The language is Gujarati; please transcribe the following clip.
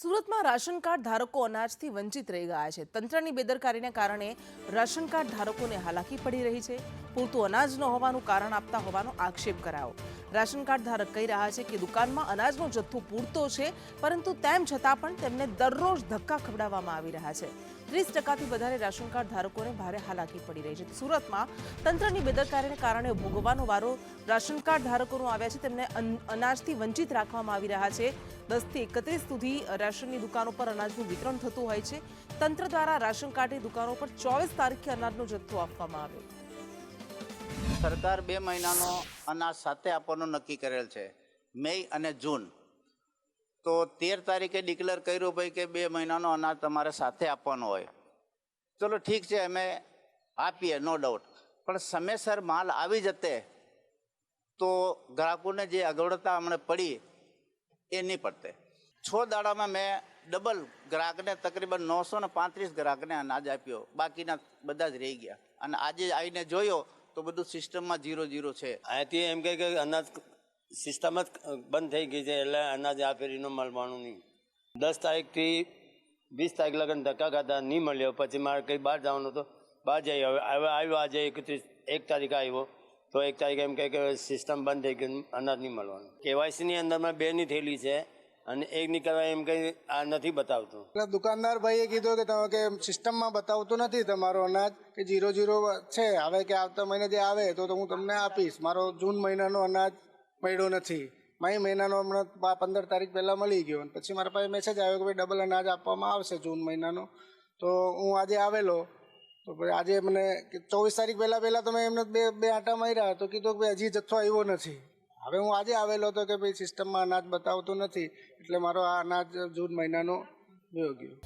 સુરતમાં રાશન કાર્ડ ધારકો અનાજથી વંચિત રહી ગયા છે। તંત્રની બેદરકારીને કારણે રાશન કાર્ડ ધારકોને હાલાકી પડી રહી છે। પૂરતું અનાજ ન હોવાનું કારણ આપતા હોવાનો આક્ષેપ કરાયો। રાશન કાર્ડ ધારક કહી રહ્યા છે કે દુકાનમાં અનાજનો જથ્થો પૂરતો છે, પરંતુ તેમ છતાં પણ તેમને દરરોજ ધક્કા ખવડાવવામાં આવી રહ્યા છે। 30% વધારે રાશન કાર્ડ ધારકોને ભારે હાલાકી પડી રહી છે। સુરતમાં તંત્રની બેદરકારીને કારણે ભોગવવાનો વારો રાશન કાર્ડ ધારકોનો આવ્યા છે। તેમને અનાજથી વંચિત રાખવામાં આવી રહ્યા છે। 10 થી 31 સુધી રાશનની દુકાનો પર અનાજનું વિતરણ થતું હોય છે। તંત્ર દ્વારા રાશન કાર્ડની દુકાનો પર 24 તારીખે અનાજનો જથ્થો આપવામાં આવ્યો। સરકાર 2 મહિનાનો અનાજ સાથે આપવાનું નક્કી કરેલ છે, મે અને જૂન। તો 13 તારીખે ડિક્લેર કર્યું ભાઈ કે 2 મહિનાનો અનાજ તમારે સાથે આપવાનો હોય। ચલો ઠીક છે, અમે આપીએ, નો ડાઉટ, પણ સમયસર માલ આવી જતે તો ગ્રાહકોને જે અગવડતા હમણાં પડી એ નહીં પડતે। 6 દાડામાં મેં ડબલ ગ્રાહકને તકરીબન 935 ગ્રાહકને અનાજ આપ્યો, બાકીના બધા જ રહી ગયા। અને આજે આવીને જોયો તો બધું સિસ્ટમમાં 0-0 છે। અહીંથી એમ કહે કે અનાજ સિસ્ટમ જ બંધ થઈ ગઈ છે, એટલે અનાજ આ ફેરીનો મળવાનું નહીં। 10 તારીખથી 20 તારીખ લગન ધક્કા ખાતા નહીં મળ્યો, પછી મારે કંઈ બહાર જવાનું તો બહાર જઈ હવે આવ્યો। આજે 1 તારીખ આવ્યો તો 1 તારીખે એમ કહે કે સિસ્ટમ બંધ થઈ ગઈ, અનાજ નહીં મળવાનું। કેવાયસીની અંદરમાં 2 ની થેલી છે અને 1 ની કરવા એમ કંઈ આ નથી બતાવતું। એટલે દુકાનદાર ભાઈએ કીધું કે તમે કે સિસ્ટમમાં બતાવતું નથી તમારો અનાજ કે 0-0 છે, હવે કે આવતા મહિને જે આવે તો હું તમને આપીશ। મારો જૂન મહિનાનો અનાજ મળ્યો નથી, મે મહિનાનો હમણાં 15 તારીખ પહેલાં મળી ગયો। અને પછી મારા પાસે મેસેજ આવ્યો કે ભાઈ ડબલ અનાજ આપવામાં આવશે જૂન મહિનાનો। તો હું આજે આવેલો તો ભાઈ આજે મને 24 તારીખ પહેલાં તમે એમને બે આંટા માર્યા તો કીધું કે ભાઈ હજી જથ્થો આવ્યો નથી। હવે હું આજે આવેલો હતો કે ભાઈ સિસ્ટમમાં અનાજ બતાવતું નથી, એટલે મારો આ અનાજ જૂન મહિનાનો વયો ગયો।